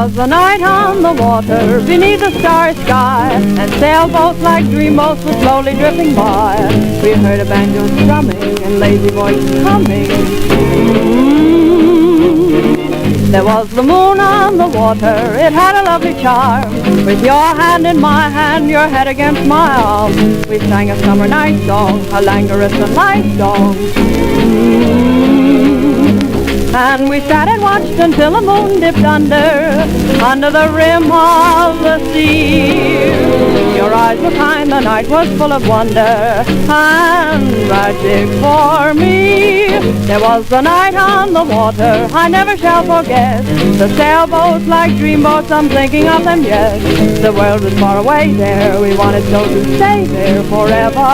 was a night on the water beneath a starry sky, and sailboats like dreamboats were slowly drifting by. We heard a banjo strumming and lazy voices humming. There was the moon on the water, it had a lovely charm. With your hand in my hand, your head against my arm, we sang a summer night song, a languorous and light song. And we sat and watched until the moon dipped under the rim of the sea. Your eyes were kind, the night was full of wonder and magic for me. There was a night on the water I never shall forget. The sailboats like dreamboats, I'm thinking of them yet. The world was far away there, we wanted so to stay there forever.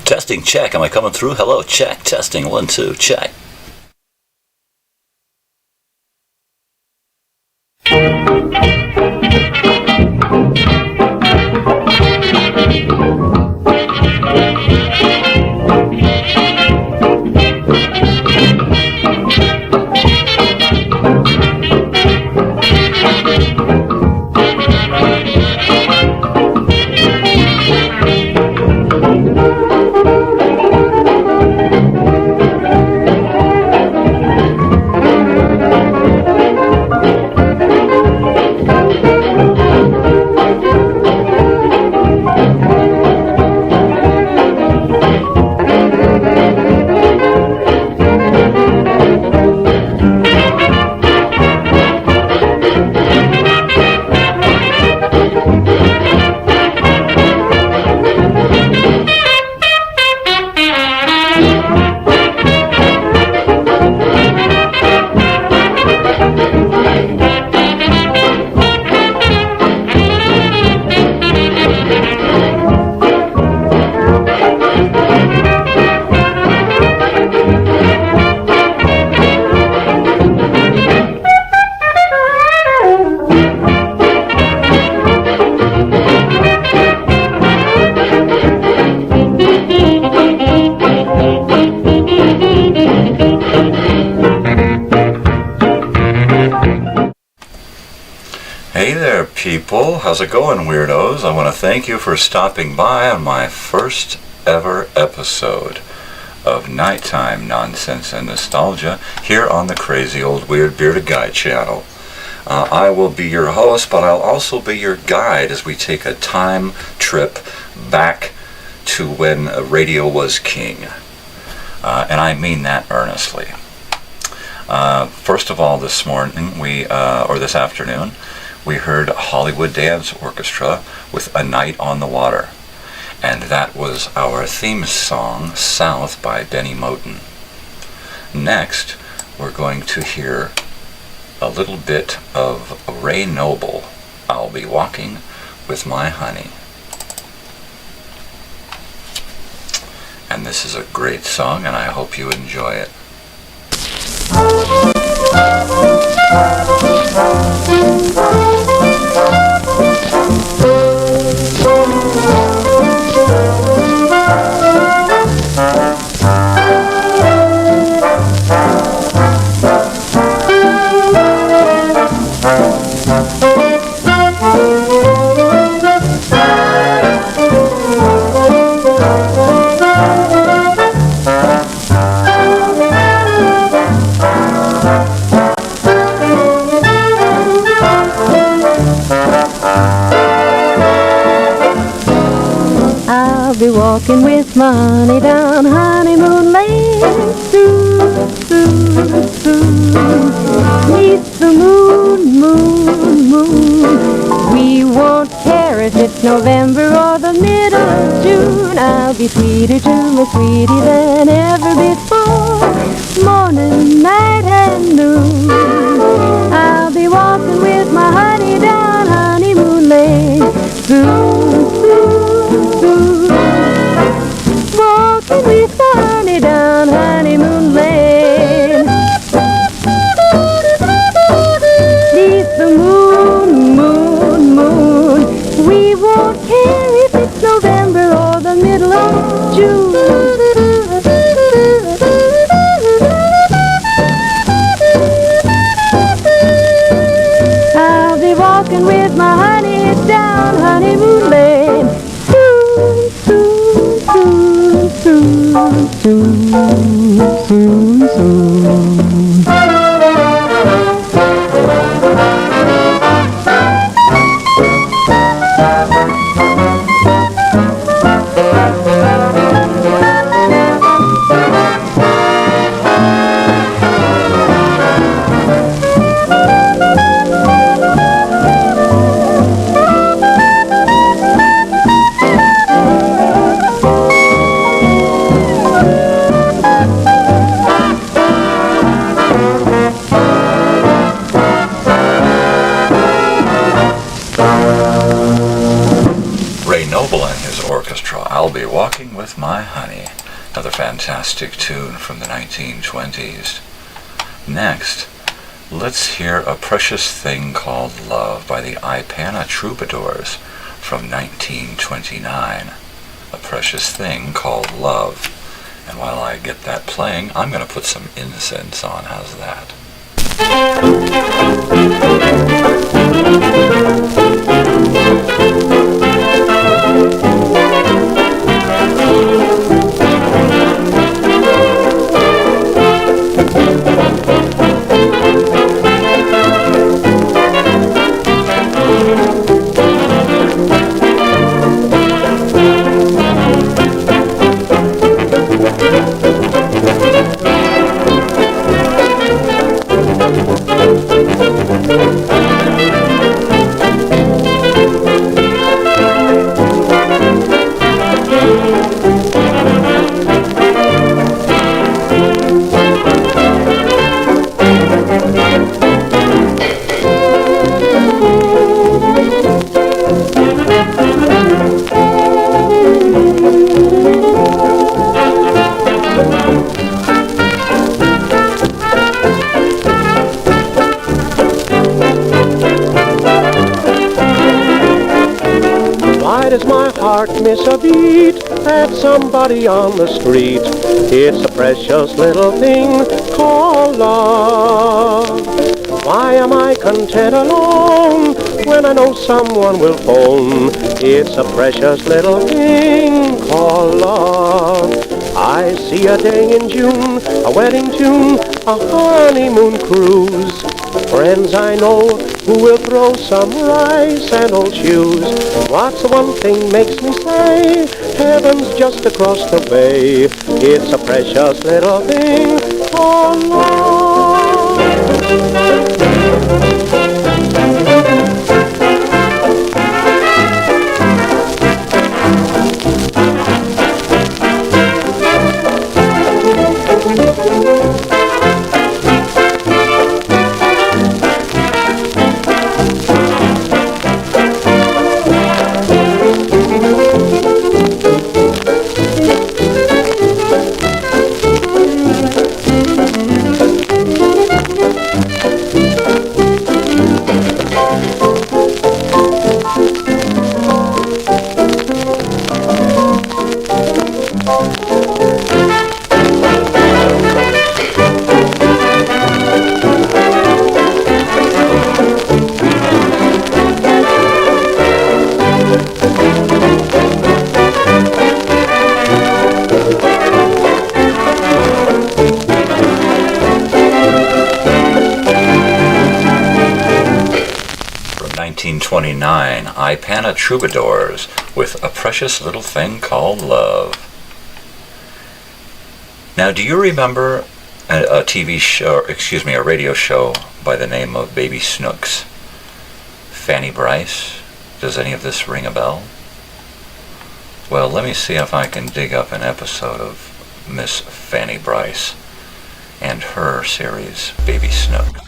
Testing, check. Am I coming through? Hello, check. Testing, 1, 2, check. People, how's it going, weirdos? I want to thank you for stopping by on my first ever episode of Nighttime Nonsense and Nostalgia here on the Crazy Old Weird Bearded Guy channel. I will be your host, but I'll also be your guide as we take a time trip back to when radio was king. And I mean that earnestly. First of all, this morning, or this afternoon, we heard Hollywood Dance Orchestra with A Night on the Water. And that was our theme song, South by Benny Moten. Next, we're going to hear a little bit of Ray Noble, I'll Be Walking with My Honey. And this is a great song, and I hope you enjoy it. Be walking with my honey down Honeymoon Lane, neath the moon. We won't care if it's November or the middle of June. I'll be sweeter to my sweetie than ever before, morning, night, and noon. I'll be walking with my honey down Honeymoon Lane, walking with my honey down Honeymoon Lane. Neath the moon. We won't care if it's November or the middle of June. I'll be walking with my honey down Honeymoon Lane. Soon. I'll Be Walking with My Honey, another fantastic tune from the 1920s. Next, let's hear A Precious Thing Called Love by the Ipana Troubadours from 1929. A Precious Thing Called Love. And while I get that playing, I'm going to put some incense on. How's that? Miss a beat at somebody on the street. It's a precious little thing called love. Why am I content alone when I know someone will phone? It's a precious little thing called love. I see a day in June, a wedding tune, a honeymoon cruise. Friends I know who will throw some rice and old shoes. What's the one thing makes me say, heaven's just across the bay. It's a precious little thing called love. 1929, Ipana Troubadours with A Precious Little Thing Called Love. Now, do you remember a TV show, a radio show by the name of Baby Snooks? Fanny Bryce? Does any of this ring a bell? Well, let me see if I can dig up an episode of Miss Fanny Bryce and her series, Baby Snooks.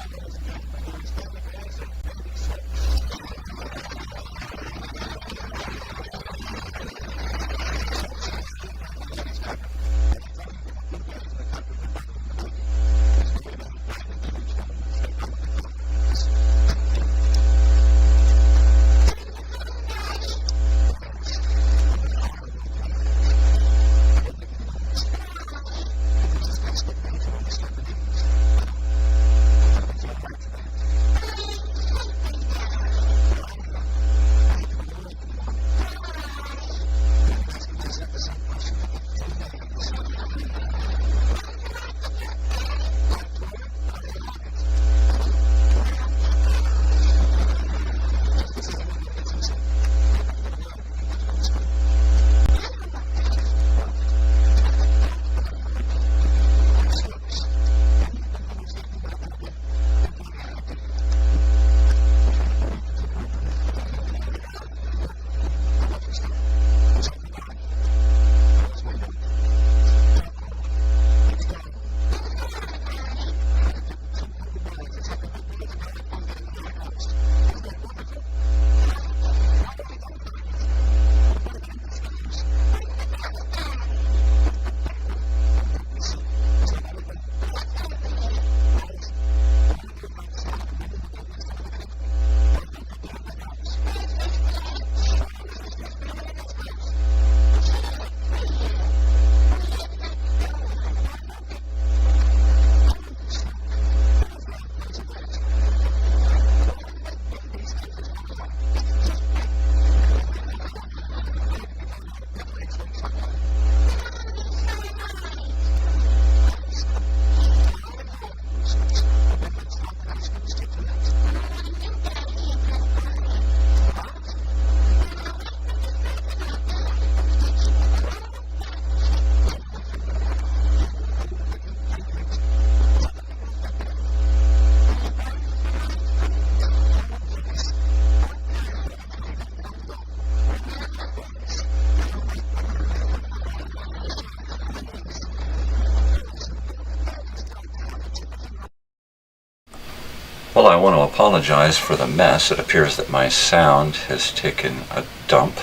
Well, I want to apologize for the mess. It appears that my sound has taken a dump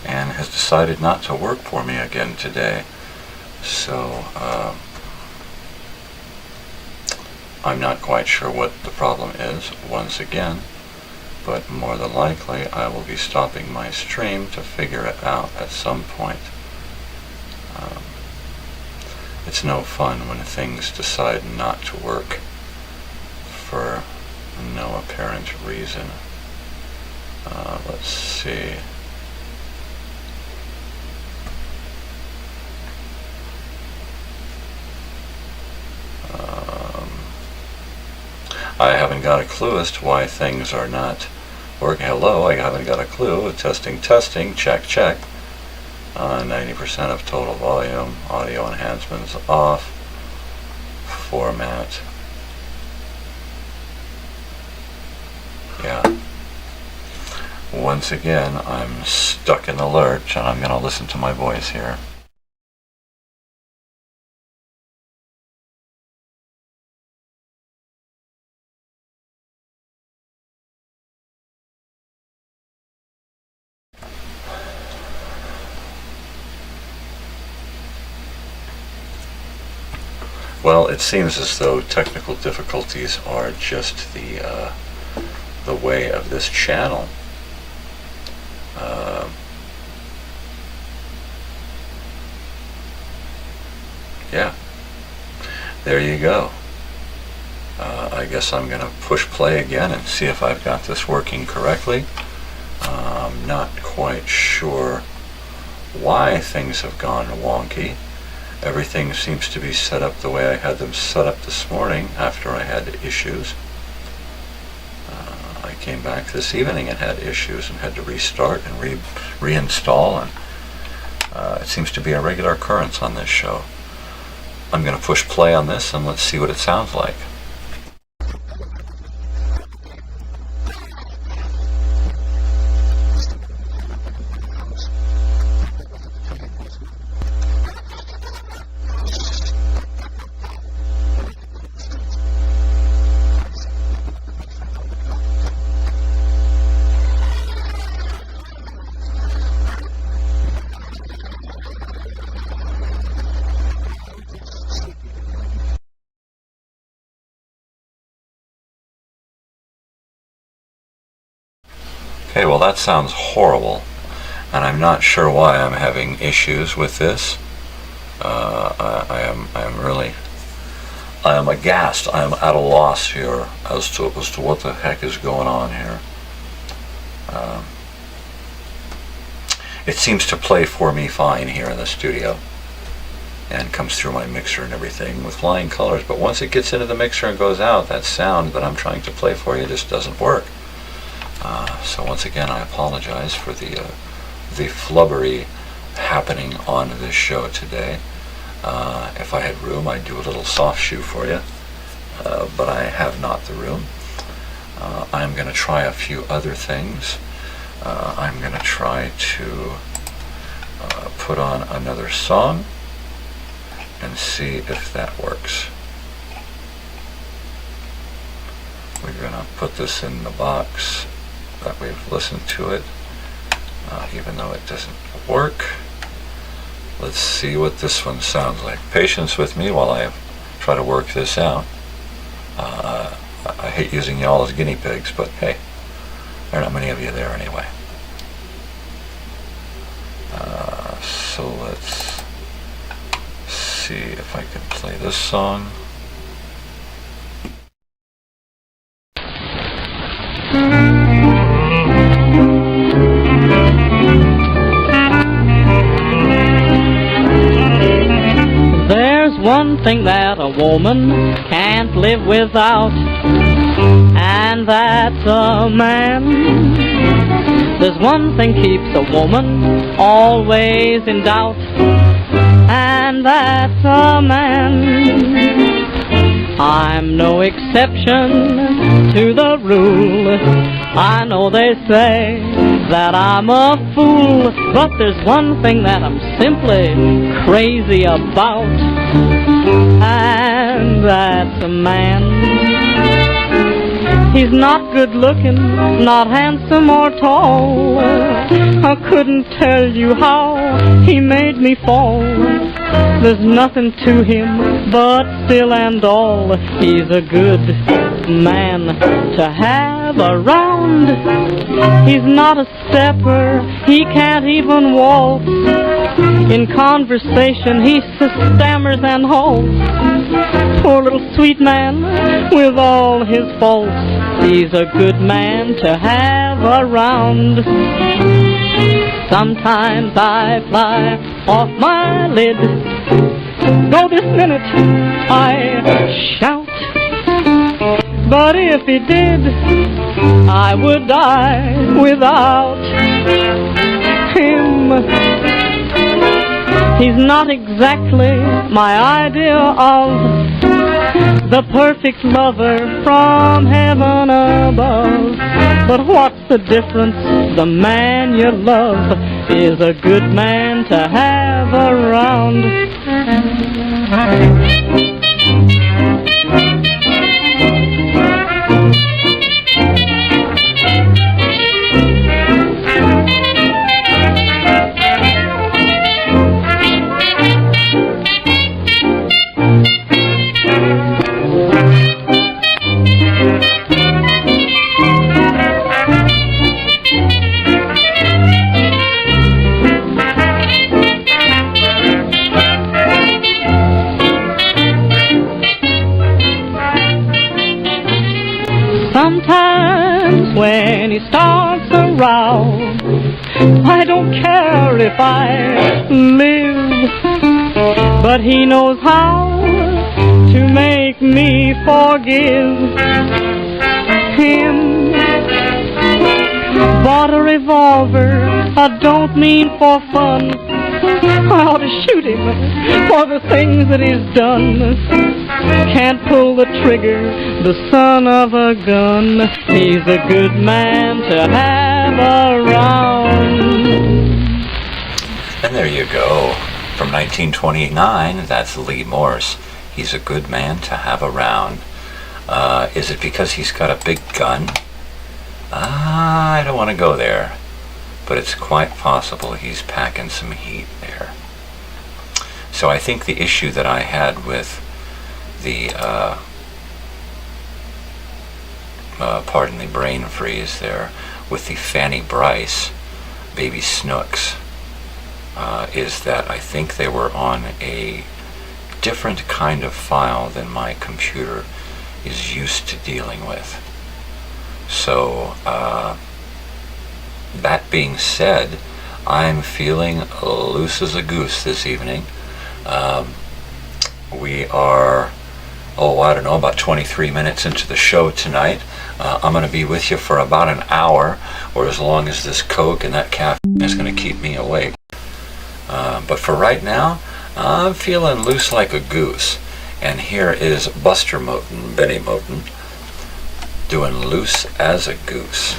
and has decided not to work for me again today. So, I'm not quite sure what the problem is once again, but more than likely I will be stopping my stream to figure it out at some point. It's no fun when things decide not to work for no apparent reason. Let's see. I haven't got a clue as to why things are not working. Hello, I haven't got a clue. Testing, check. 90% of total volume. Audio enhancements off. Format. Yeah. Once again, I'm stuck in the lurch, and I'm going to listen to my voice here. Well, it seems as though technical difficulties are just the way of this channel. Yeah, there you go. I guess I'm going to push play again and see if I've got this working correctly. I'm not quite sure why things have gone wonky. Everything seems to be set up the way I had them set up this morning after I had issues. I came back this evening and had issues and had to restart and reinstall, and it seems to be a regular occurrence on this show. I'm going to push play on this and let's see what it sounds like. Okay, well that sounds horrible, and I'm not sure why I'm having issues with this. I am aghast. I am at a loss here as to what the heck is going on here. It seems to play for me fine here in the studio and comes through my mixer and everything with flying colors, but once it gets into the mixer and goes out, that sound that I'm trying to play for you just doesn't work. So once again, I apologize for the flubbery happening on this show today. If I had room, I'd do a little soft shoe for you, but I have not the room. I'm going to try a few other things. I'm going to try to put on another song and see if that works. We're going to put this in the box that we've listened to it, even though it doesn't work. Let's see what this one sounds like. Patience with me while I try to work this out. I hate using y'all as guinea pigs, but hey, there are not many of you there anyway. So let's see if I can play this song. One thing that a woman can't live without, and that's a man. There's one thing keeps a woman always in doubt, and that's a man. I'm no exception to the rule. I know they say that I'm a fool, but there's one thing that I'm simply crazy about, and that's a man. He's not good looking, not handsome or tall. I couldn't tell you how he made me fall. There's nothing to him, but still and all, he's a good man to have around. He's not a stepper, he can't even waltz. In conversation he stammers and halts. Poor little sweet man with all his faults, he's a good man to have around. Sometimes I fly off my lid. Go this minute, I shout. But if he did, I would die without him. He's not exactly my idea of the perfect lover from heaven above. But what's the difference? The man you love is a good man to have around. Sometimes when he starts a row, I don't care if I live, but he knows how to make me forgive him. bought a revolver, I don't mean for fun. I ought to shoot him for the things that he's done. Can't pull the trigger, the son of a gun. He's a good man to have around. And there you go. From 1929, that's Lee Morse. He's a good man to have around. Is it because he's got a big gun? I don't want to go there. But it's quite possible he's packing some heat there. So I think the issue that I had with the, pardon the brain freeze there, with the Fanny Bryce Baby Snooks, is that I think they were on a different kind of file than my computer is used to dealing with. So, that being said, I'm feeling loose as a goose this evening. We are, I don't know, about 23 minutes into the show tonight. I'm going to be with you for about an hour, or as long as this Coke and that caffeine is going to keep me awake. But for right now, I'm feeling loose like a goose. And here is Buster Moten, Benny Moten, doing Loose as a Goose.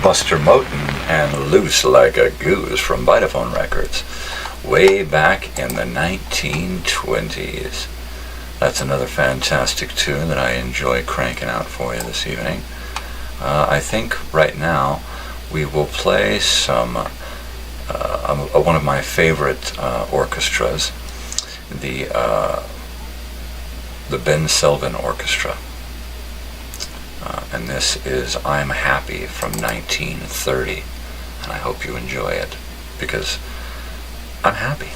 Buster Moten and Loose Like a Goose from Vitaphone Records, way back in the 1920s. That's another fantastic tune that I enjoy cranking out for you this evening. I think right now we will play some one of my favorite orchestras, the Ben Selvin Orchestra. And this is I'm Happy from 1930. And I hope you enjoy it, because I'm happy.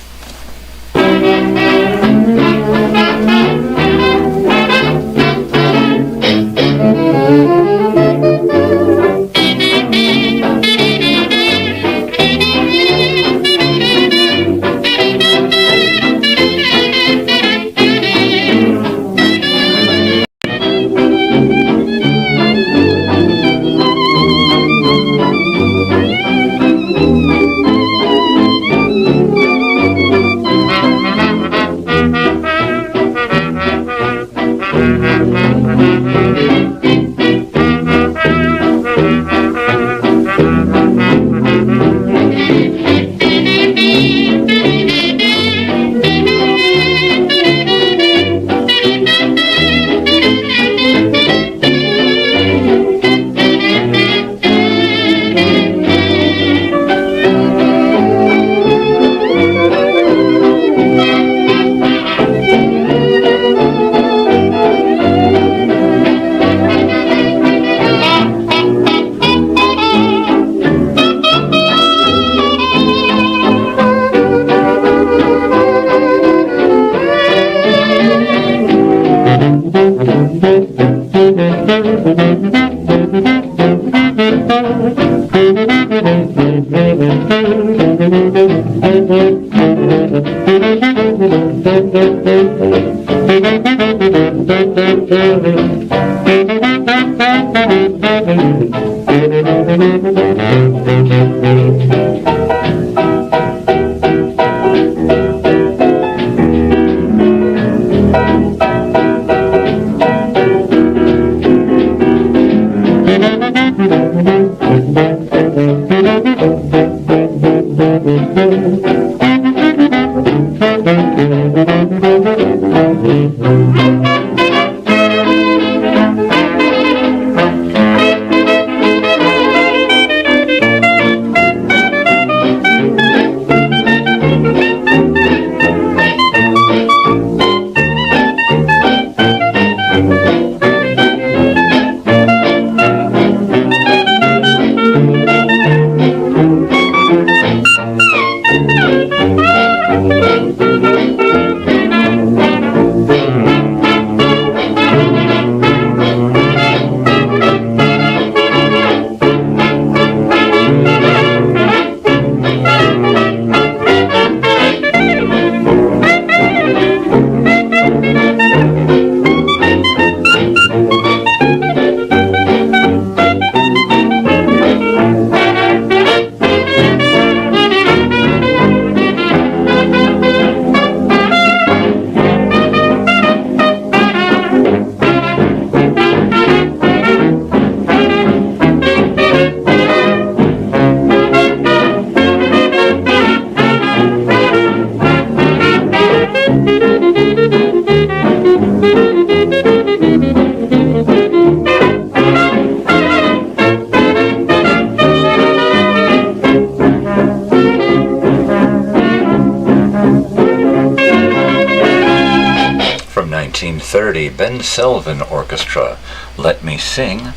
Ben Selvin Orchestra, Let Me Sing,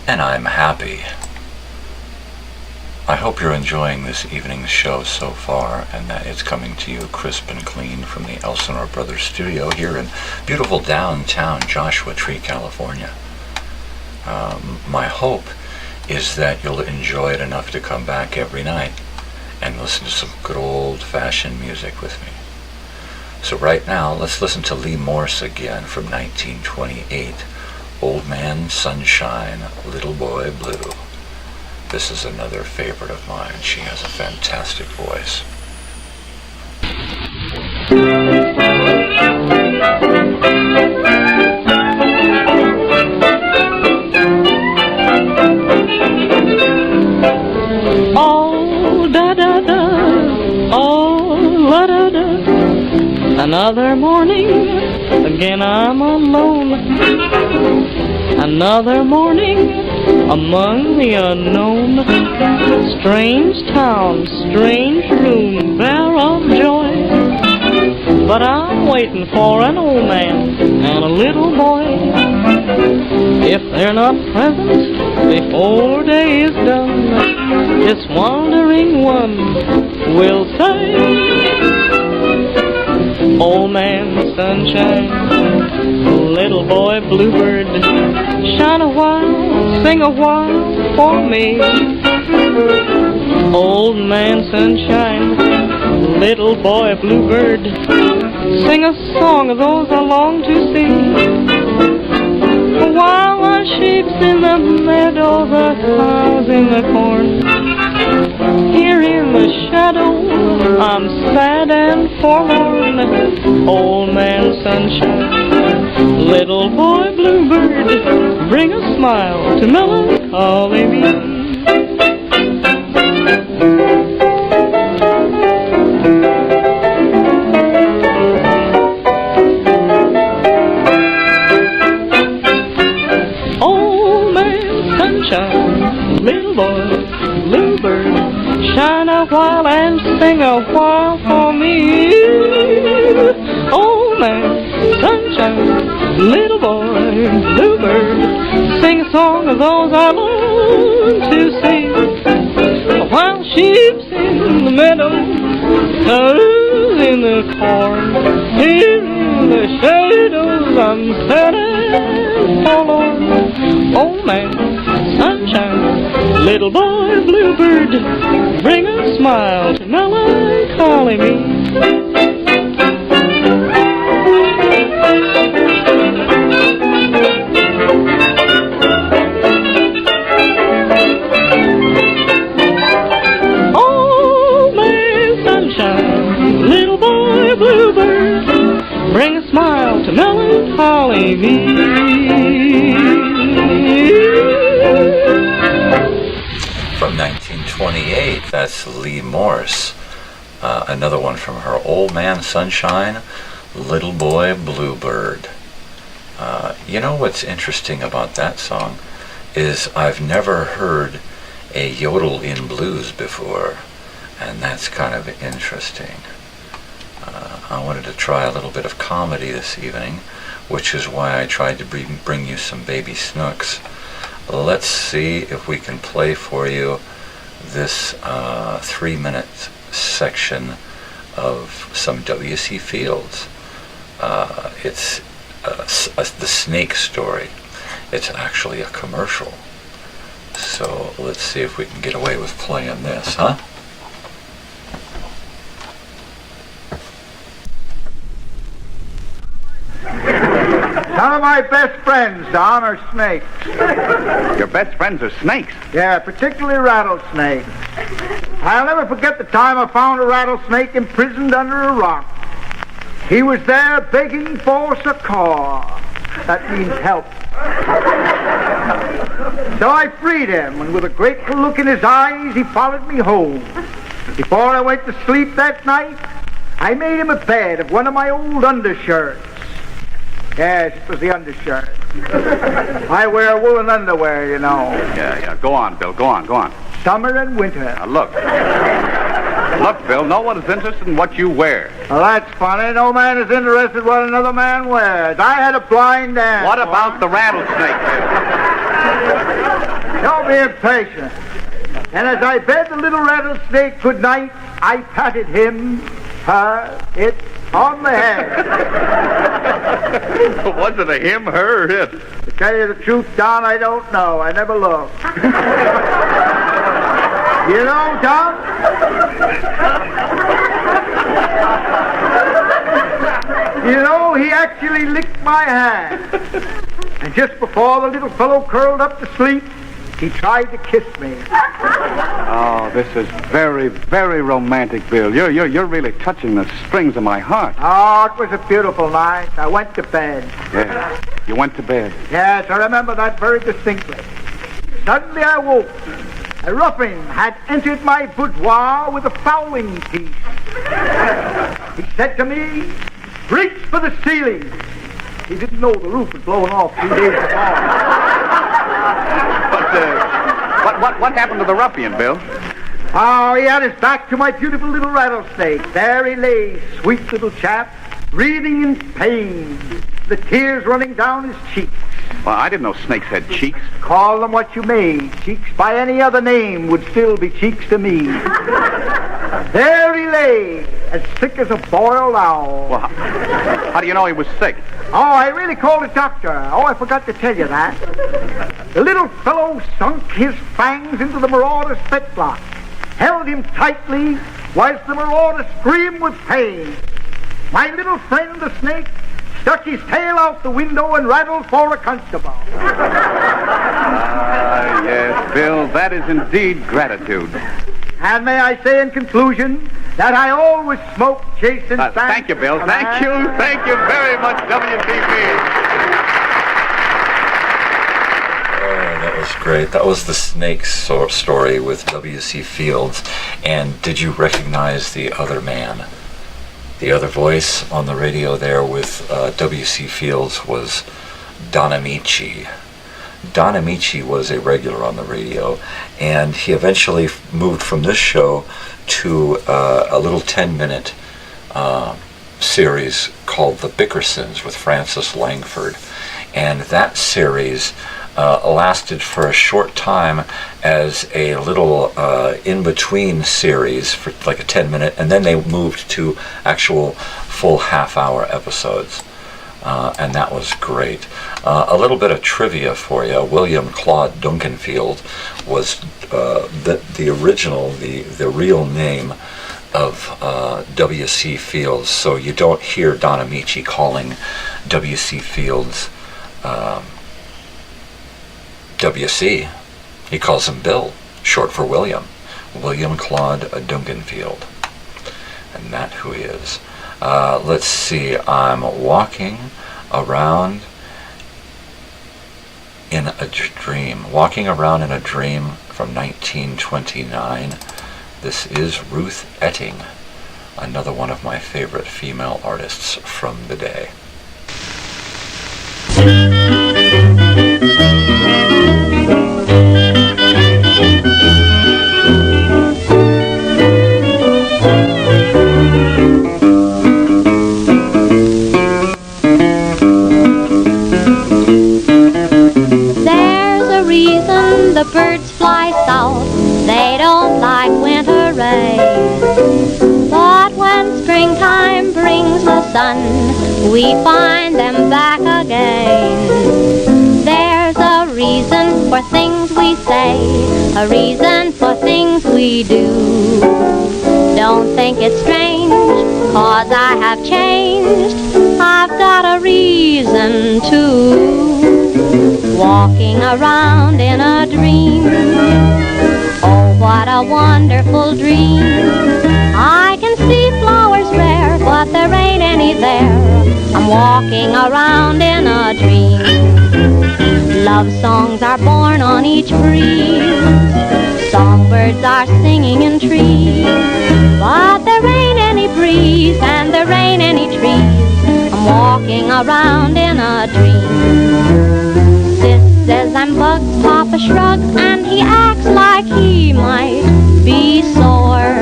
and I'm Happy. I hope you're enjoying this evening's show so far, and that it's coming to you crisp and clean from the Elsinore Brothers studio here in beautiful downtown Joshua Tree, California. My hope is that you'll enjoy it enough to come back every night and listen to some good old-fashioned music with me. So right now, let's listen to Lee Morse again from 1928, Old Man Sunshine, Little Boy Blue. This is another favorite of mine. She has a fantastic voice. Oh, da-da-da, oh, la-da-da. Another morning, again I'm alone. Another morning, among the unknown. Strange town, strange room, bare of joy. But I'm waiting for an old man and a little boy. If they're not present before day is done, this wandering one will say, Old man sunshine, little boy bluebird, shine a while, sing a while for me. Old man sunshine, little boy bluebird, sing a song of those I long to see. While the sheep's in the meadow, the cows in the corn, here in the shadow, I'm sad and forlorn. Old man sunshine, little boy bluebird, bring a smile to melancholy me. Little boy, bluebird, shine a while and sing a while for me. Old man, sunshine, little boy, bluebird, sing a song of those I long to see. While sheep's in the meadow, cows in the corn, here in the shadows I'm sad and forlorn. Old man, sunshine, little boy bluebird, bring a smile to melancholy me. Old man sunshine, little boy bluebird, bring a smile to melancholy me. From 1928, that's Lee Morse. Another one from her, Old Man Sunshine, Little Boy Bluebird. You know what's interesting about that song is I've never heard a yodel in blues before, and that's kind of interesting. I wanted to try a little bit of comedy this evening, which is why I tried to bring you some Baby Snooks. Let's see if we can play for you this 3-minute section of some W.C. Fields. It's the snake story. It's actually a commercial. So let's see if we can get away with playing this, huh? Some of my best friends, Don, are snakes. Your best friends are snakes? Yeah, particularly rattlesnakes. I'll never forget the time I found a rattlesnake imprisoned under a rock. He was there begging for succor. That means help. So I freed him, and with a grateful look in his eyes, he followed me home. Before I went to sleep that night, I made him a bed of one of my old undershirts. Yes, it was the undershirt. I wear woolen underwear, you know. Yeah. Go on, Bill. Go on. Summer and winter. Now, look. Look, Bill, no one is interested in what you wear. Well, that's funny. No man is interested in what another man wears. I had a blind dance. What about the rattlesnake, Bill? Don't be impatient. And as I bade the little rattlesnake good night, I patted him, her, it, on the head. Was it a him, her, or it? To tell you the truth, Don, I don't know. I never looked. You know, Don? You know, he actually licked my hand. And just before the little fellow curled up to sleep, he tried to kiss me. Oh, this is very, very romantic, Bill. You're really touching the strings of my heart. Oh, it was a beautiful night. I went to bed. Yeah, you went to bed. Yes, I remember that very distinctly. Suddenly I woke. A ruffian had entered my boudoir with a fowling piece. He said to me, "Reach for the ceiling." He didn't know the roof was blowing off 2 days before. But what happened to the ruffian, Bill? Oh, he had his back to my beautiful little rattlesnake. There he lay, sweet little chap, breathing in pain, the tears running down his cheeks. Well, I didn't know snakes had cheeks. Call them what you may. Cheeks by any other name would still be cheeks to me. There he lay, as sick as a boiled owl. Well, how do you know he was sick? Oh, I really called a doctor. Oh, I forgot to tell you that. The little fellow sunk his fangs into the marauder's fetlock, held him tightly, whilst the marauder screamed with pain. My little friend, the snake, stuck his tail out the window and rattled for a constable. Yes, Bill, that is indeed gratitude. And may I say in conclusion that I always smoke Jason Sand. Thank you, Bill. Thank you very much, WTV. Oh, that was great. That was the snake story with W.C. Fields. And did you recognize the other man? The other voice on the radio there with W.C. Fields was Don Amici. Don Amici was a regular on the radio, and he eventually moved from this show to a little 10-minute series called The Bickersons with Francis Langford. And that series lasted for a short time as a little in-between series for like a 10-minute, and then they moved to actual full half-hour episodes. And that was great. A little bit of trivia for you. William Claude Duncanfield was the original, the real name of W.C. Fields. So you don't hear Don Amici calling W.C. Fields W.C. He calls him Bill, short for William. William Claude Duncanfield. And that's who he is. Let's see, I'm walking around in a dream. Walking around in a dream from 1929. This is Ruth Etting, another one of my favorite female artists from the day. The birds fly south, they don't like winter rain. But when springtime brings the sun, we find them back again. There's a reason for things we say, a reason for things we do. Don't think it's strange, 'cause I have changed, I've got a reason too. Walking around in a dream, oh what a wonderful dream. I can see flowers rare, but there ain't any there. I'm walking around in a dream. Love songs are born on each breeze, songbirds are singing in trees, but there ain't any breeze and there ain't any trees. I'm walking around in a dream. Says I'm bugged, Papa shrugs, and he acts like he might be sore.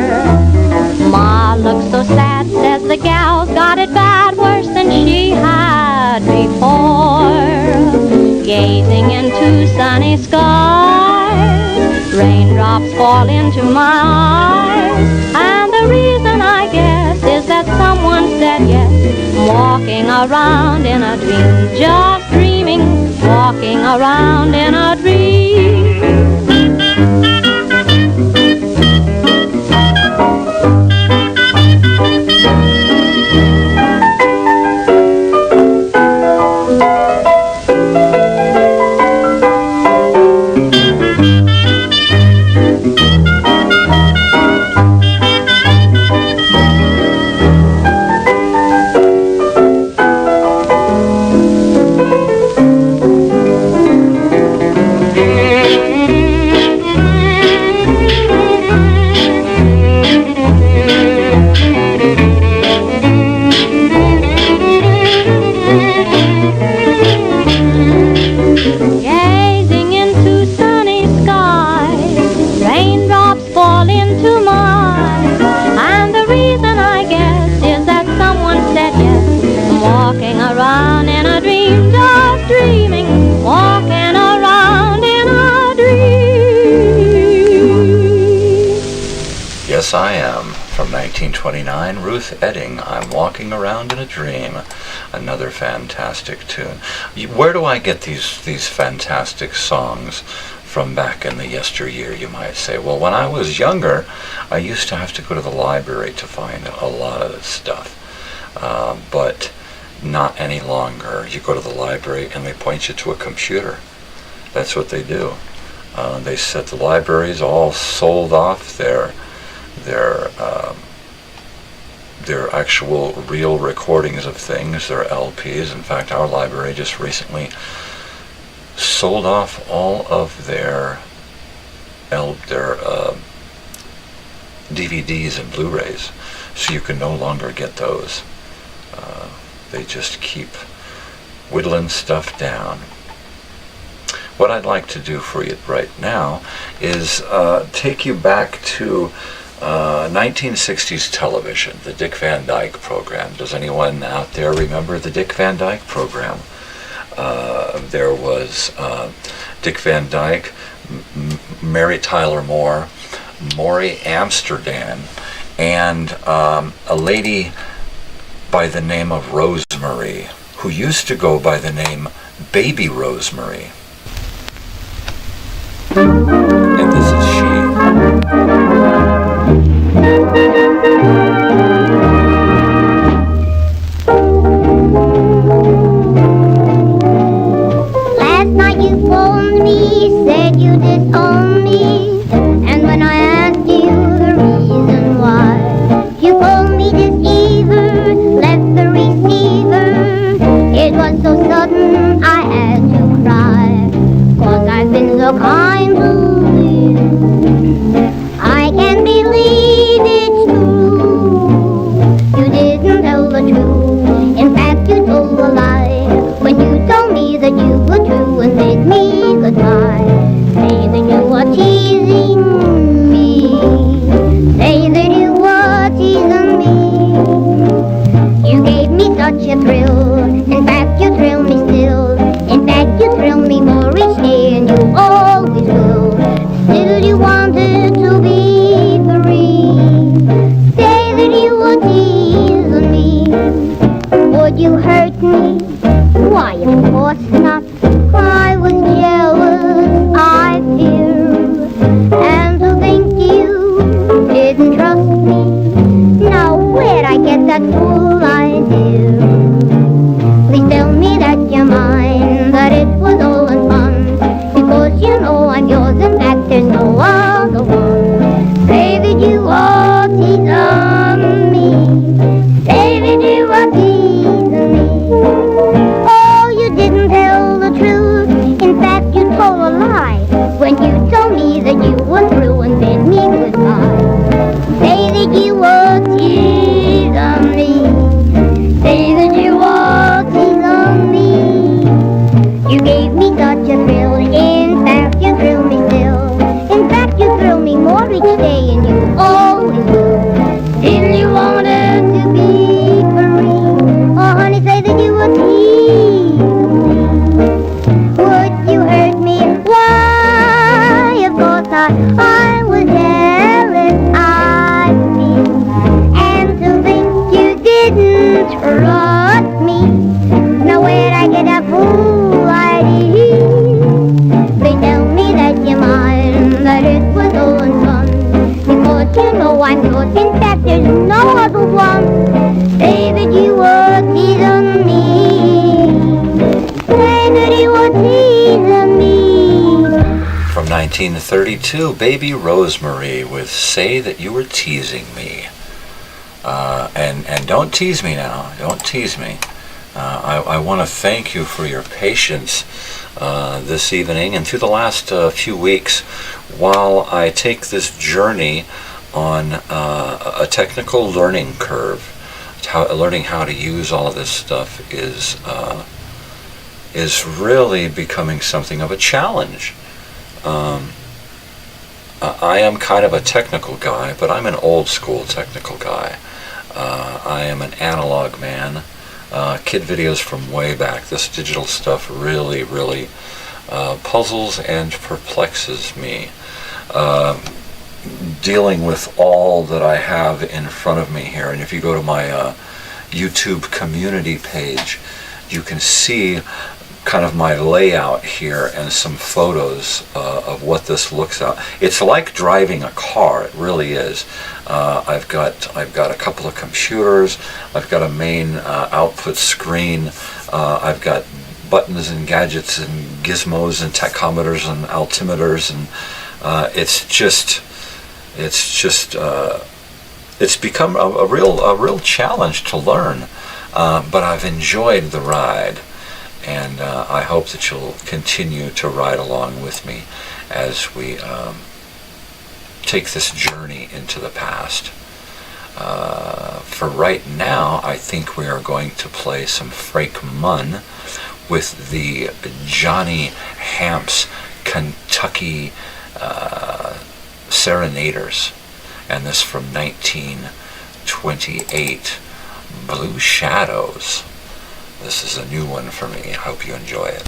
Ma looks so sad, says the gal's got it bad, worse than she had before. Gazing into sunny skies, raindrops fall into my eyes, and the reason I guess is that someone said yes. I'm walking around in a dream, just dreaming, walking around in a dream. Yes, I Am, from 1929, Ruth Edding, I'm Walking Around in a Dream, another fantastic tune. Where do I get these fantastic songs from back in the yesteryear, you might say? Well, when I was younger, I used to have to go to the library to find a lot of this stuff, but not any longer. You go to the library and they point you to a computer. That's what they do. They said the libraries all sold off their actual real recordings of things, their LPs. In fact, our library just recently sold off all of their DVDs and Blu-rays, so you can no longer get those. They just keep whittling stuff down. What I'd like to do for you right now is take you back to 1960s television, the Dick Van Dyke program. Does anyone out there remember the Dick Van Dyke program? There was Dick Van Dyke, Mary Tyler Moore, Maury Amsterdam, and a lady by the name of Rosemary, who used to go by the name Baby Rosemary. And this is she. Last night you phoned me, said you disowned me, and when I asked you the reason why, you called me deceiver, left the receiver. It was so sudden I had to cry, 'cause I've been so kind to you. I can't believe it's true. You didn't tell the truth. In fact, you told a lie when you told me that you were true and bid me goodbye. Say that you were teasing me. Say that you were teasing me. You gave me such a thrill. In fact, you thrill me still. In fact, you thrill me more each day, and you always will. Still, you wanted to be free. Say that you were teasing me. Would you hurt me? Why, of course not. I was jealous, I fear. And to think you didn't trust me. Now, where'd I get that fool idea? Please tell me that you're mine, that it was all in fun, because you know I'm yours. In fact, there's no other one. Say that you are teasing me. Say that you are teasing me. Oh, you didn't tell the truth. In fact, you told a lie when you told me that you were through and bid me goodbye. Say that you were teasing me. Say that you were teasing me. You gave me such a thrill. In fact, you thrill me still. In fact, you thrill me more each day, and you always will. Still, you wanted to be free. Oh, honey, say that you were teasing me. Would you hurt me? Why, of course I was jealous, I feel. And to think you didn't trust me. Now where'd I get that fool idea? They tell me that you're mine, that it was all in fun, because you know I'm yours. In fact, there's no other one. Say that you were teasing me. Say that you were teasing me. From 1932, Baby Rosemary with Say That You Were Teasing Me. And don't tease me now. Don't tease me. I want to thank you for your patience this evening and through the last few weeks while I take this journey on a technical learning curve. Learning how to use all of this stuff is really becoming something of a challenge. I am kind of a technical guy, but I'm an old school technical guy. I am an analog man. Kid videos from way back. This digital stuff really puzzles and perplexes me. dealing with all that I have in front of me here. And if you go to my YouTube community page, you can see kind of my layout here and some photos of what this looks like. It's like driving a car. It really is. I've got a couple of computers. I've got a main output screen. I've got buttons and gadgets and gizmos and tachometers and altimeters, and it's become a real challenge to learn. But I've enjoyed the ride. And I hope that you'll continue to ride along with me as we take this journey into the past. For right now, I think we are going to play some Frank Munn with the Johnny Hamps Kentucky Serenaders. And this from 1928, Blue Shadows. This is a new one for me. I hope you enjoy it.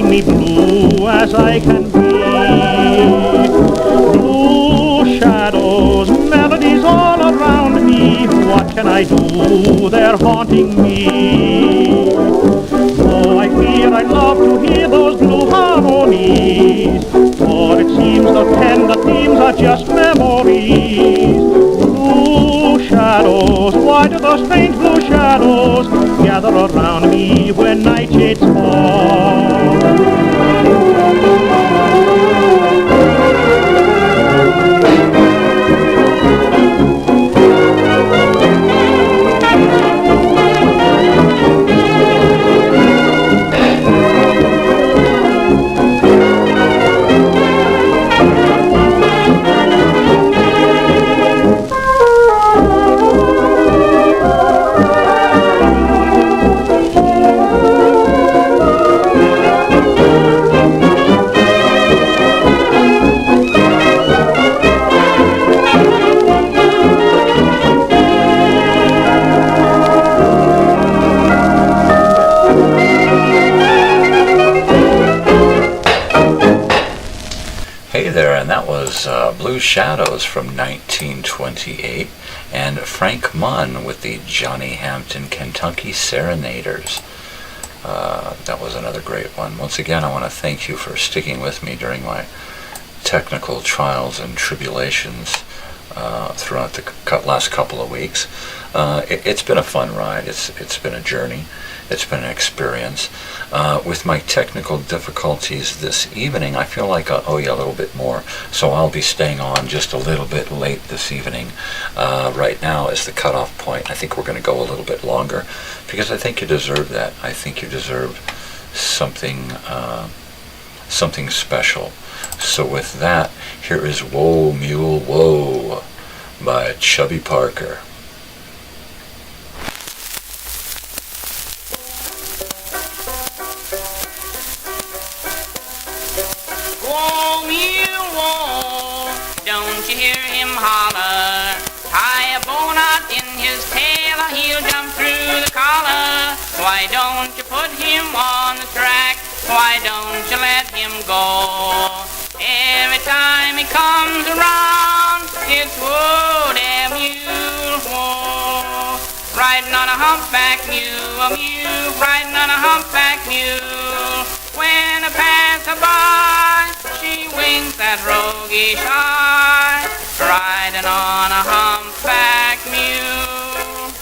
Me blue as I can be. Blue shadows, melodies all around me. What can I do? They're haunting me. Oh, I fear I'd love to hear those blue harmonies, for it seems the tender themes are just memories. Blue shadows, why do those strange blue shadows gather around me when night shades fall? Blue Shadows from 1928, and Frank Munn with the Johnny Hampton Kentucky Serenaders. That was another great one. Once again, I want to thank you for sticking with me during my technical trials and tribulations throughout the last couple of weeks. It's been a fun ride. It's been a journey. It's been an experience. With my technical difficulties this evening, I feel like I owe you a little bit more, so I'll be staying on just a little bit late this evening. Right now is the cutoff point. I think we're going to go a little bit longer because I think you deserve that. I think you deserve something special. So with that, here is Whoa Mule Whoa by Chubby Parker. Whoa, mule, whoa, don't you hear him holler? Tie a bow knot in his tail, or he'll jump through the collar. Why don't you put him on the track? Why don't you let him go? Every time he comes around, it's whoa, damn mule, whoa. Riding on a humpback mule, a mule, riding on a humpback mule. When I pass her by, she winks that roguish eye, riding on a humpback mule.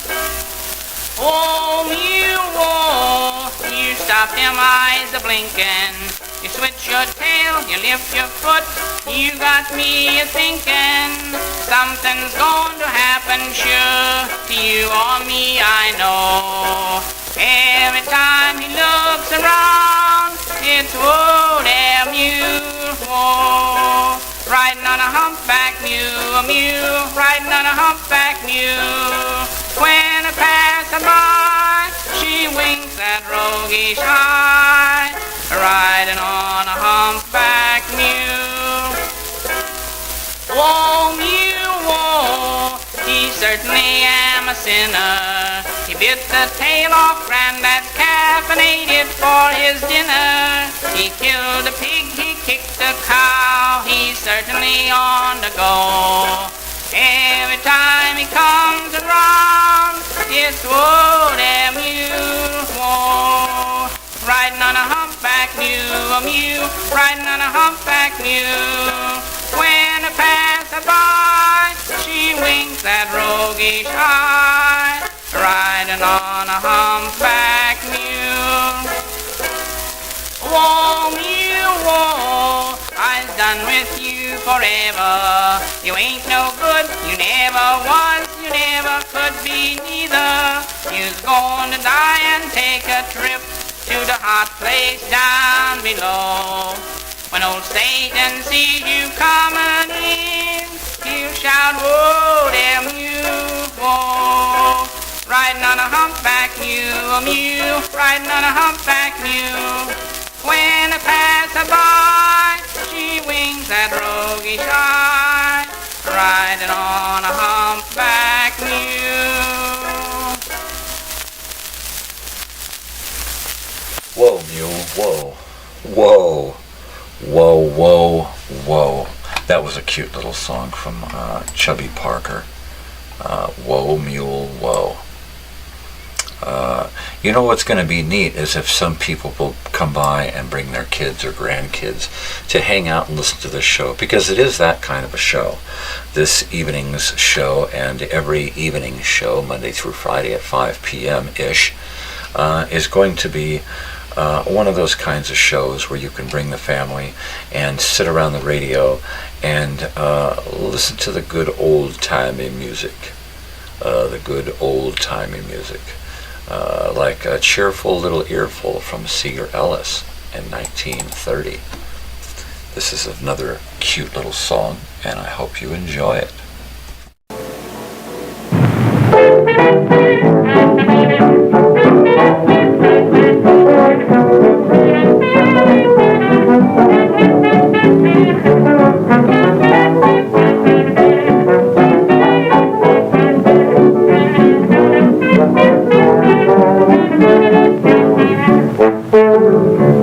Oh, mule, whoa, you stop them eyes a-blinking. You switch your tail, you lift your foot, you got me a-thinking. Something's going to happen, sure, to you or me, I know. Every time he looks around, it's whoa, damn mule, whoa. Riding on a humpback mule, a mule, riding on a humpback mule. When I pass her by, she winks that roguish eye, riding on a humpback mule. Whoa, mule, whoa, he certainly am a sinner. He bit the tail off Granddad's calf and ate it for his dinner. He killed a pig, he kicked a cow, he's certainly on the go. Every time he comes around, it's whoa, damn mule, whoa. Riding on a humpback mule, a mule, riding on a humpback mule. When I pass her by, she winks that roguish eye, riding on a humpback mule. Whoa, mule, whoa, I've done with you forever. You ain't no good, you never was, you never could be neither. You's going to die and take a trip to the hot place down below. When old Satan sees you coming in, he'll shout, whoa, damn you, whoa. Riding on a humpback mule, a mule, riding on a humpback mule. When I pass her by, she winks that roguish eye, riding on a humpback mule. Whoa, mule, whoa, whoa, whoa, whoa, whoa. That was a cute little song from Chubby Parker. Whoa, mule, whoa. You know what's going to be neat is if some people will come by and bring their kids or grandkids to hang out and listen to this show, because it is that kind of a show. This evening's show and every evening show, Monday through Friday at 5 p.m.-ish, is going to be one of those kinds of shows where you can bring the family and sit around the radio and listen to the good old-timey music. The good old-timey music. Like a cheerful little earful from Seeger Ellis in 1930. This is another cute little song, and I hope you enjoy it.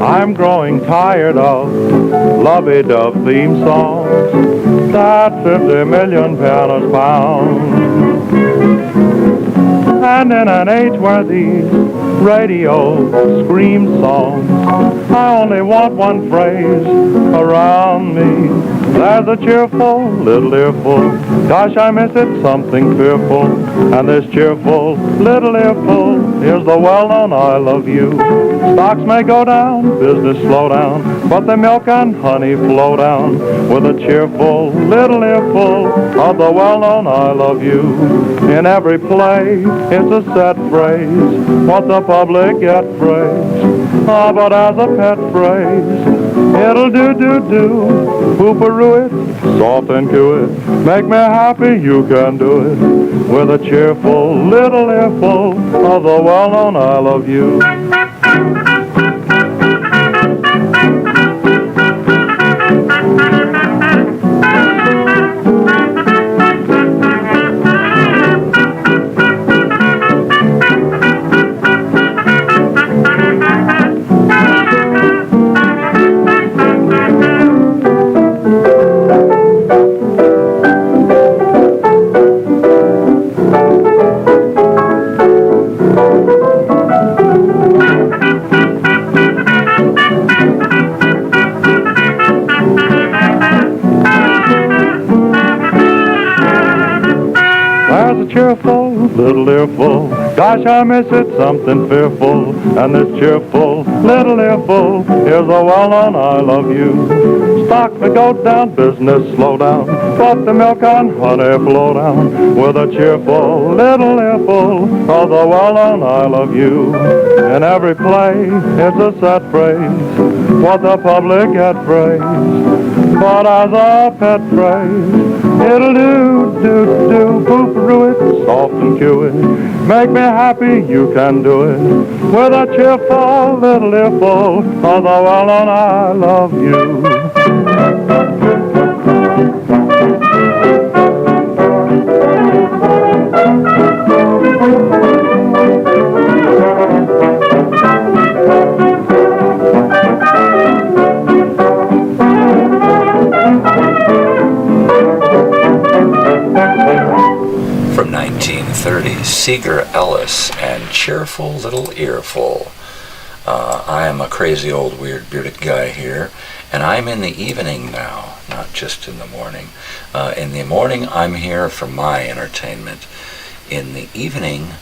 I'm growing tired of lovey-dove theme songs that 50 million pianos pound. And in an age where these radio scream songs, I only want one phrase around me. There's a cheerful little earful, gosh, I miss it, something fearful. And this cheerful little earful, here's the well-known I love you. Stocks may go down, business slow down, but the milk and honey flow down with a cheerful little earful of the well-known I love you. In every play, it's a set phrase, what the public get praise. Ah, but as a pet phrase, it'll do, pooperoo it, soft and coo it, make me happy, you can do it, with a cheerful little earful of the well-known I love you. Cheerful little earful, gosh, I miss it, something fearful. And this cheerful little earful, here's a well-known I love you. Stock may go down, business slow down, but the milk and honey flow down with a cheerful little earful of the well-known I love you. In every play, it's a set phrase, what the public get praised, but as a pet phrase, it'll do, pooperoo it, soft and coo it, make me happy, you can do it, with a cheerful little earful of the well-known I love you. From 1930, Seeger Ellis and Cheerful Little Earful. I am a crazy old weird bearded guy here, and I'm in the evening now, not just in the morning. In the morning, I'm here for my entertainment. In the evening,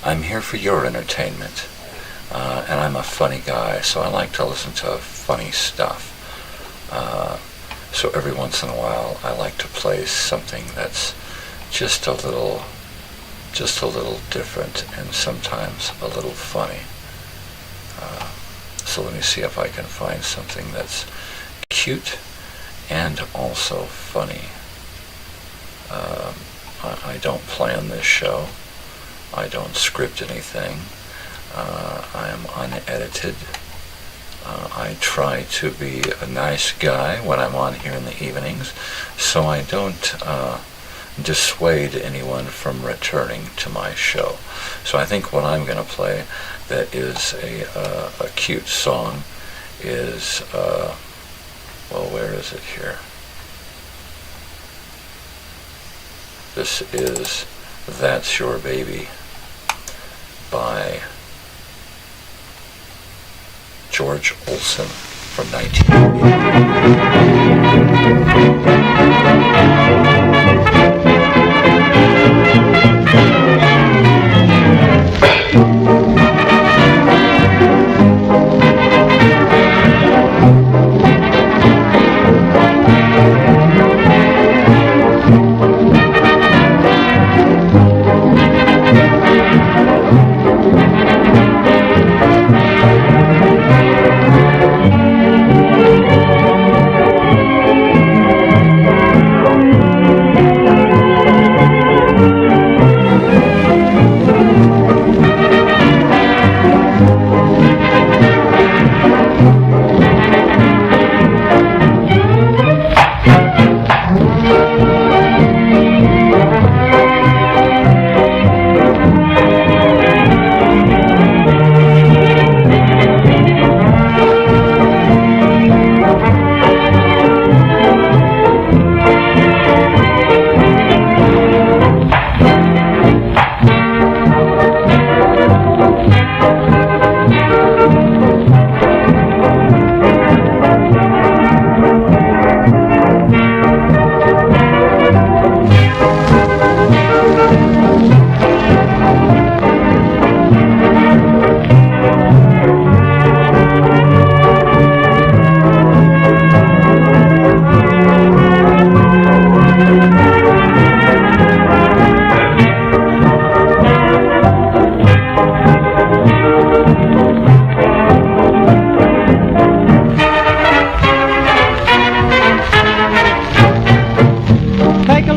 I'm here for your entertainment. And I'm a funny guy, so I like to listen to funny stuff. So every once in a while, I like to play something that's just a little different and sometimes a little funny. So let me see if I can find something that's cute and also funny. I don't plan this show. I don't script anything. I am unedited. I try to be a nice guy when I'm on here in the evenings, so I don't dissuade anyone from returning to my show. So I think what I'm going to play that is a cute song is, well, where is it here? This is That's Your Baby by George Olson from 1980.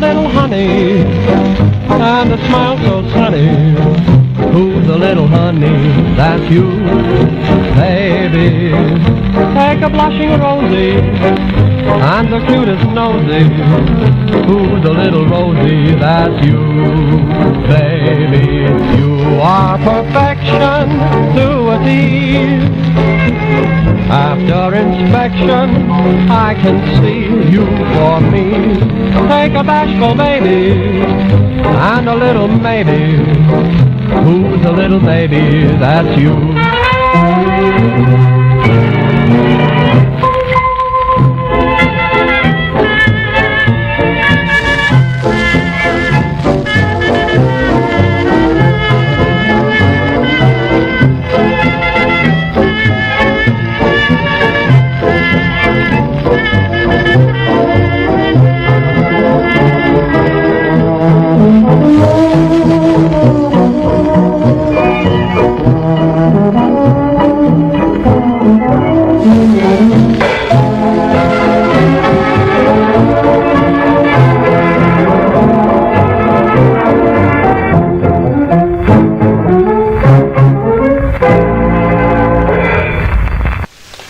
little honey, and a smile so sunny? Who's the little honey? That's you, baby. Take a blushing rosy and the cutest nosy. Who's the little rosy? That's you, baby. You are perfection to a T. After inspection, I can see you for me. Take a bashful baby and a little maybe. Who's the little baby? That's you.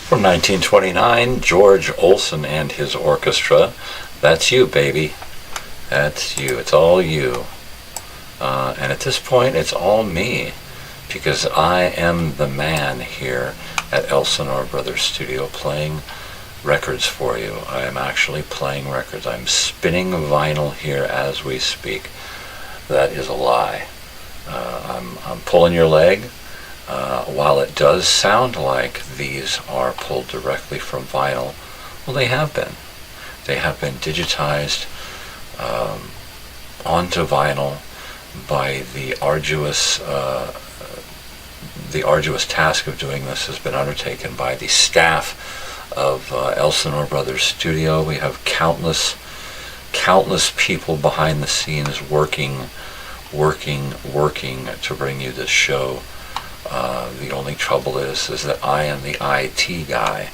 From 1929, George Olsen and his orchestra. That's you, baby. That's you. It's all you. And at this point, it's all me, because I am the man here at Elsinore Brothers Studio playing records for you. I am actually playing records. I'm spinning vinyl here as we speak. That is a lie. I'm pulling your leg. While it does sound like these are pulled directly from vinyl, well, they have been. They have been digitized onto vinyl by the arduous task of doing this has been undertaken by the staff of Elsinore Brothers Studio. We have countless people behind the scenes working to bring you this show. The only trouble is that I am the IT guy,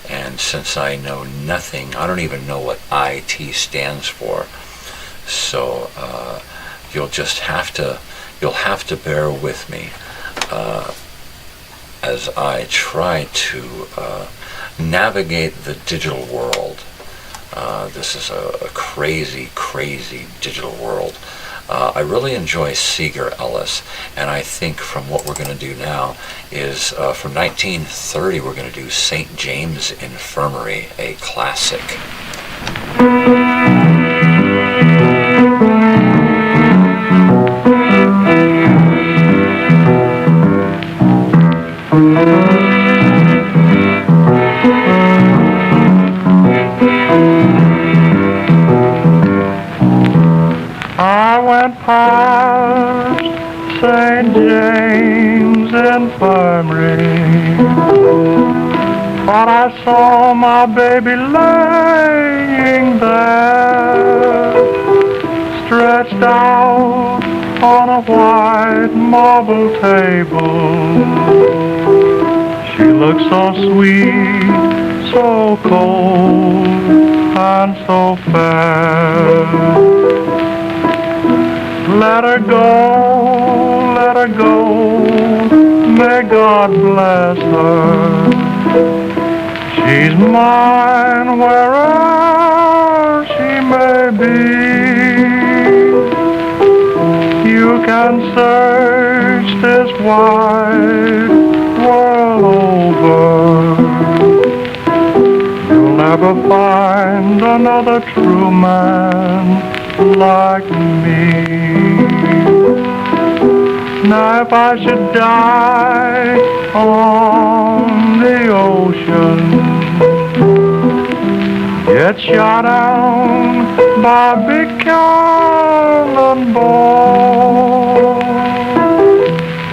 and since I know nothing, I don't even know what IT stands for. So you'll have to bear with me as I try to navigate the digital world. This is a crazy digital world. I really enjoy Seeger Ellis, and I think from what we're going to do now is from 1930 we're going to do St. James Infirmary, a classic. I went past St. James Infirmary, but I saw my baby laying there, stretched out on a white marble table. She looked so sweet, so cold, and so fair. Let her go, may God bless her. She's mine wherever she may be. You can search this wide world over. You'll never find another true man like me. Now if I should die on the ocean, get shot down by a big cannonball,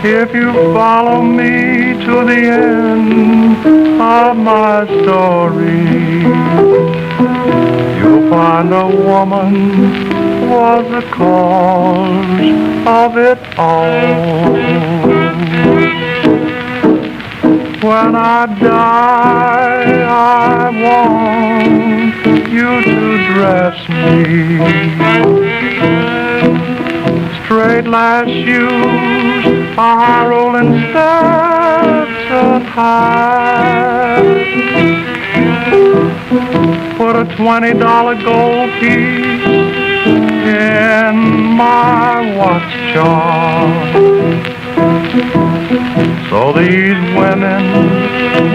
if you follow me to the end of my story, you'll find a woman was the cause of it all. When I die, I want you to dress me. Straight lash shoes, a rolling Stetson hat. Put a $20 gold piece in my watch charm. So these women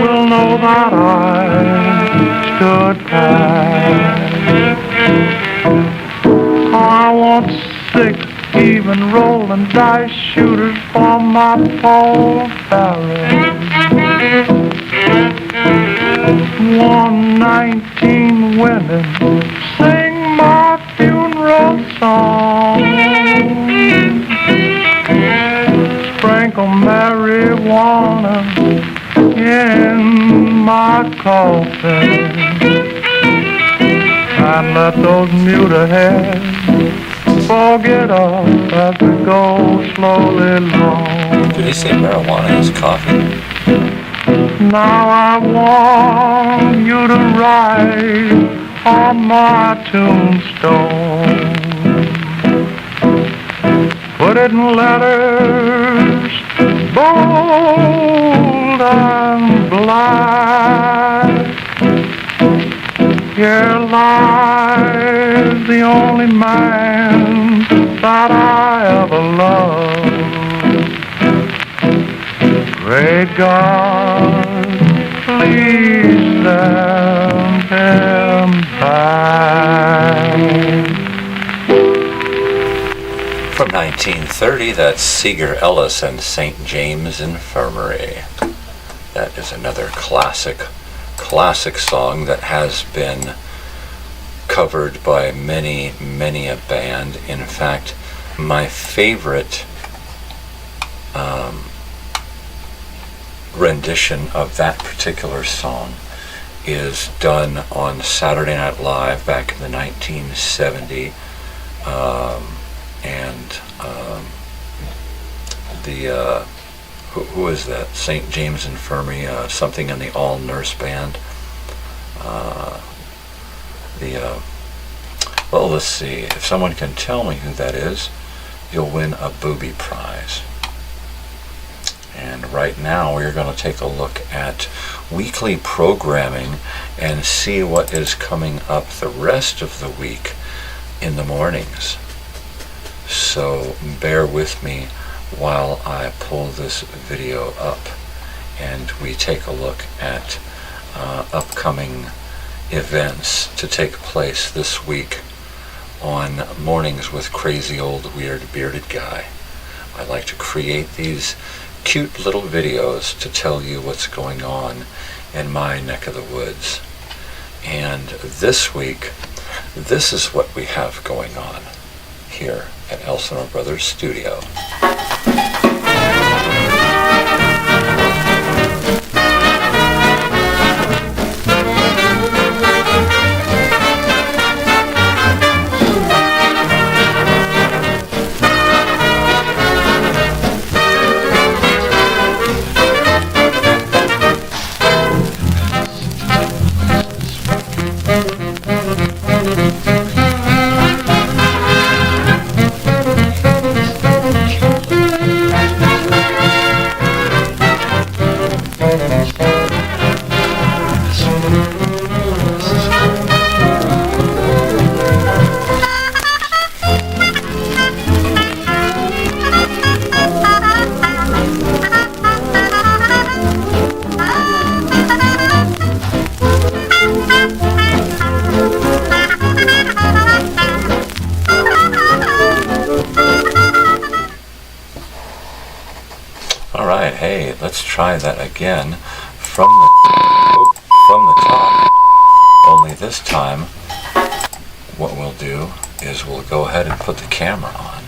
will know that I stood pat. I want 6 even rolling dice shooters for my Paul Barrett. 119 women sing my funeral song. Sprinkle marijuana in my coffin and let those mute heads forget us as we go slowly along. Did he say marijuana in his coffee? Now I want you to write on my tombstone. Put it in letters bold and black. Here lies the only man that I ever loved. Great God, please send him back. From 1930, that's Seeger Ellis and St. James Infirmary. That is another classic song that has been covered by many a band. In fact, my favorite rendition of that particular song is done on Saturday Night Live back in the 1970, who is that? St. James Infirmary, something in the All Nurse Band. Well, let's see. If someone can tell me who that is, you'll win a booby prize. And right now we're going to take a look at weekly programming and see what is coming up the rest of the week in the mornings. So bear with me while I pull this video up and we take a look at upcoming events to take place this week on Mornings with Crazy Old Weird Bearded Guy. I like to create these cute little videos to tell you what's going on in my neck of the woods. And this week, this is what we have going on here at Elsinore Brothers Studio. Let's try that again from the top. Only this time, what we'll do is we'll go ahead and put the camera on.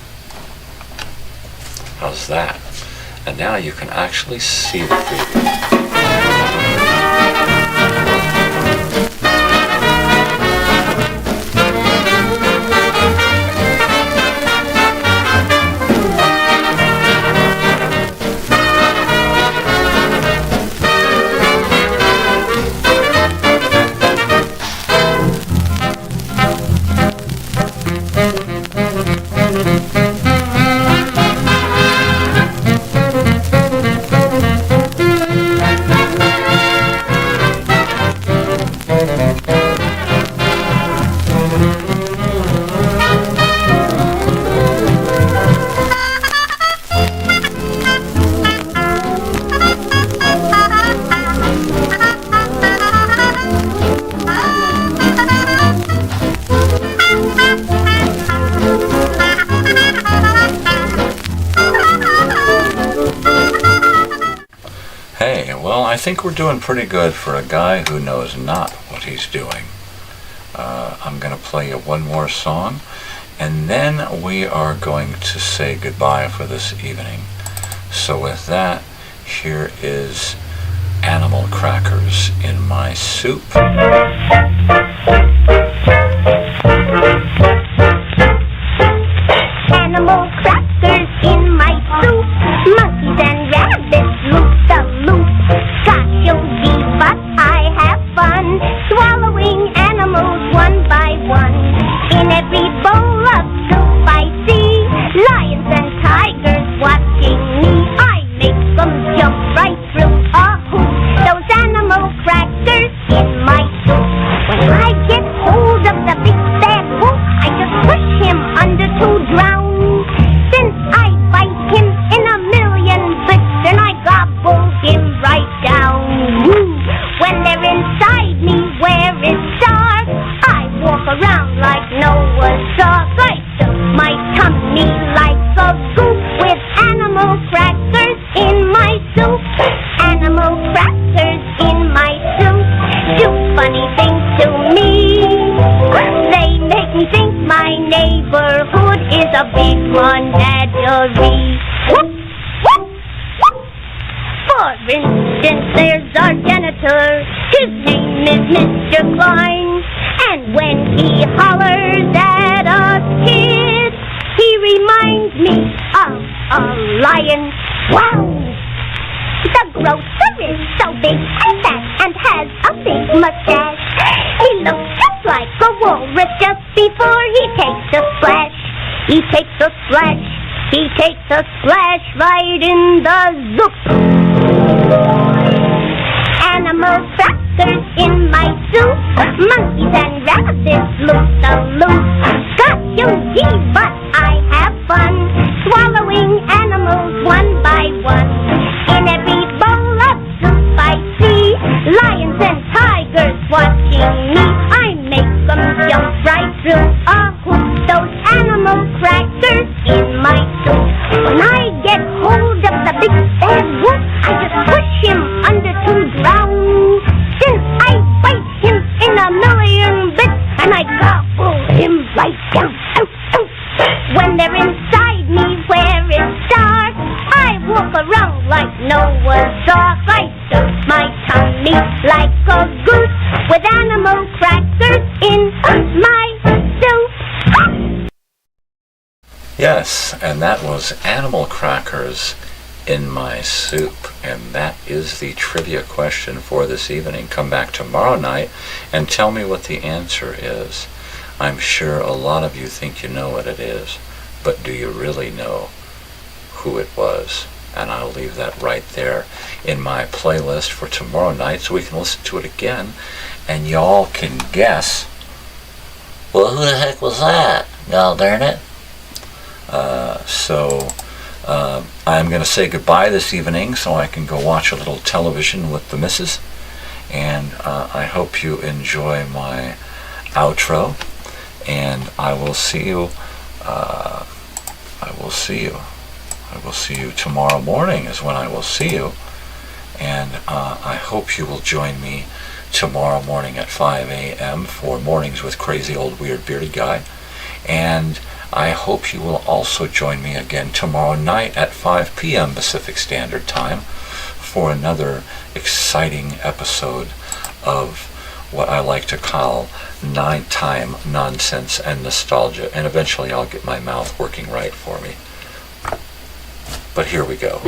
How's that? And now you can actually see the preview. think we're doing pretty good for a guy who knows not what he's doing. I'm going to play you one more song, and then we are going to say goodbye for this evening. So with that, here is Animal Crackers in My Soup. Animal crackers in my soup, monkeys and rabbits loop the loop. Gosh, oh gee, but I have fun swallowing animals one by one. In every bowl of soup I see lions and tigers watching me. I make them jump right through a hoop. Those animal crackers in my soup. When I get hold of the big bad wolf, I just push him under to drown. Since I bite him in a million bits, and I gobble him right down. Woo! When they're inside me where it's dark, I walk around like Noah's Ark. I stuff my tummy like a goop with animal crackers in my soup. Animal crackers in my soup do funny things to me. They make me think my neighborhood is a big menagerie. Whoop, whoop, whoop. For instance, there's our janitor. His name is Mr. Klein. And when he hollers at us kids, he reminds me of a lion. Wow! The grocer is so big and fat and has a big mustache. He looks just like a walrus just before he takes a splash. He takes a splash. He takes a splash right in the zoop. Animal crackers in my soup, monkeys and rabbits loop the loop. Gosh, oh gee, but I have fun swallowing animals one by one. In every bowl of soup I see lions and tigers watching me. I make them jump right through a hoop. Those animal crackers in my soup. When I get hold of the big bad wolf, I just push him under to drown. Since I bite him in a million bits, and I gobble him right down. Ow, ow. When they're inside me where it's dark, I walk around like Noah's Ark. I stuff my tummy like a goose with animal crackers in my soup. Yes, and that was Animal Crackers in My Soup, and that is the trivia question for this evening. Come back tomorrow night and tell me what the answer is. I'm sure a lot of you think you know what it is, but do you really know who it was? And I'll leave that right there in my playlist for tomorrow night so we can listen to it again and y'all can guess, well, who the heck was that? God darn it. I'm going to say goodbye this evening so I can go watch a little television with the missus. And I hope you enjoy my outro. And I will see you. I will see you tomorrow morning is when I will see you. And I hope you will join me tomorrow morning at 5 a.m. for Mornings with Crazy Old Weird Bearded Guy. And I hope you will also join me again tomorrow night at 5 p.m. Pacific Standard Time for another exciting episode of what I like to call nighttime nonsense and nostalgia. And eventually I'll get my mouth working right for me. But here we go.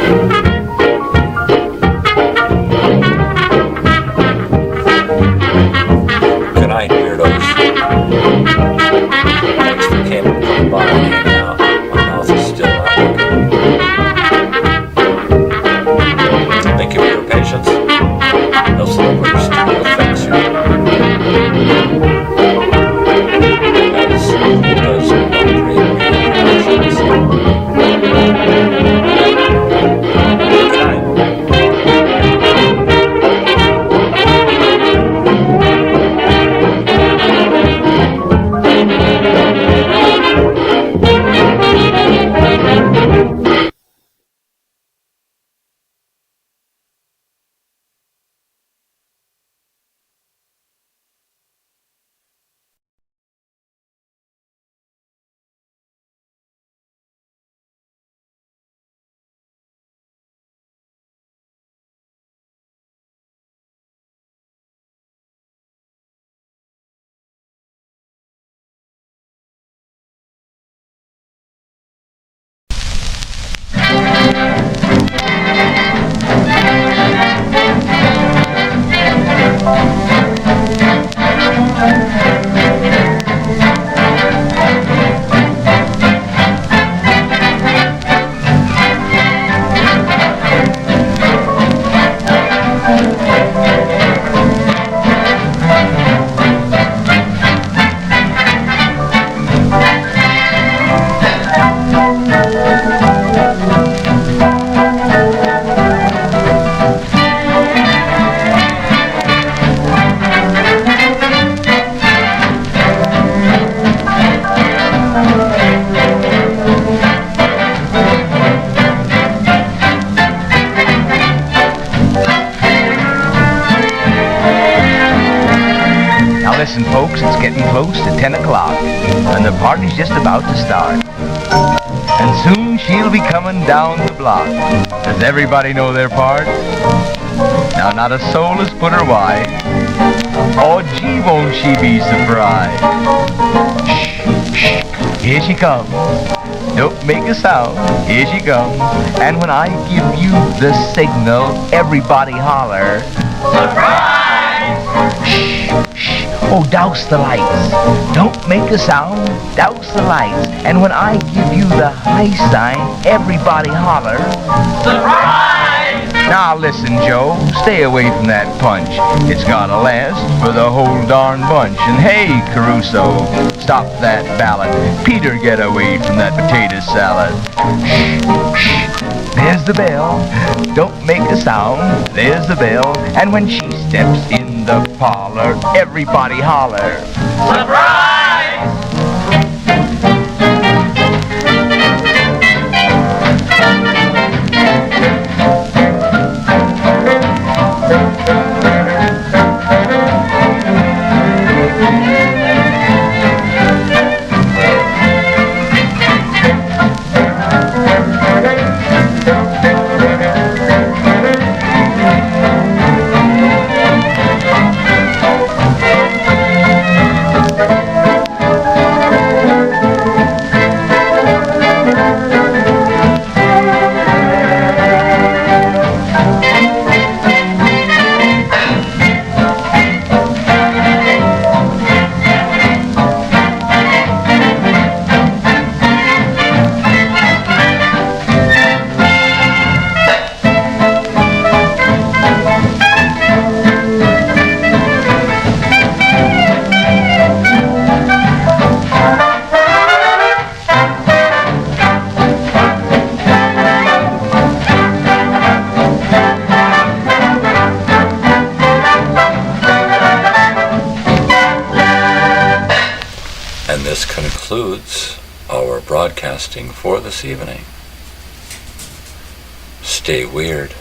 Good night, weirdos. Thanks for coming by and hanging out. My mouth is still not working. Thank you for your patience. Elsinore Brothers still affects you. As it does all dream realizations. Good night. close to 10 o'clock, and the party's just about to start. And soon she'll be coming down the block. Does everybody know their part? Now not a soul has put her wide. Oh, gee, won't she be surprised? Shh, shh, here she comes. Don't make a sound, here she comes. And when I give you the signal, everybody holler, surprise! Shh, shh, oh, douse the lights. Don't make a sound, douse the lights. And when I give you the high sign, everybody holler, surprise! Now listen, Joe, stay away from that punch. It's gotta last for the whole darn bunch. And hey, Caruso, stop that ballad. Peter, get away from that potato salad. Shh, shh, there's the bell. Don't make a sound, there's the bell. And when she steps in the parlor, everybody holler, surprise! Concludes our broadcasting for this evening. Stay weird.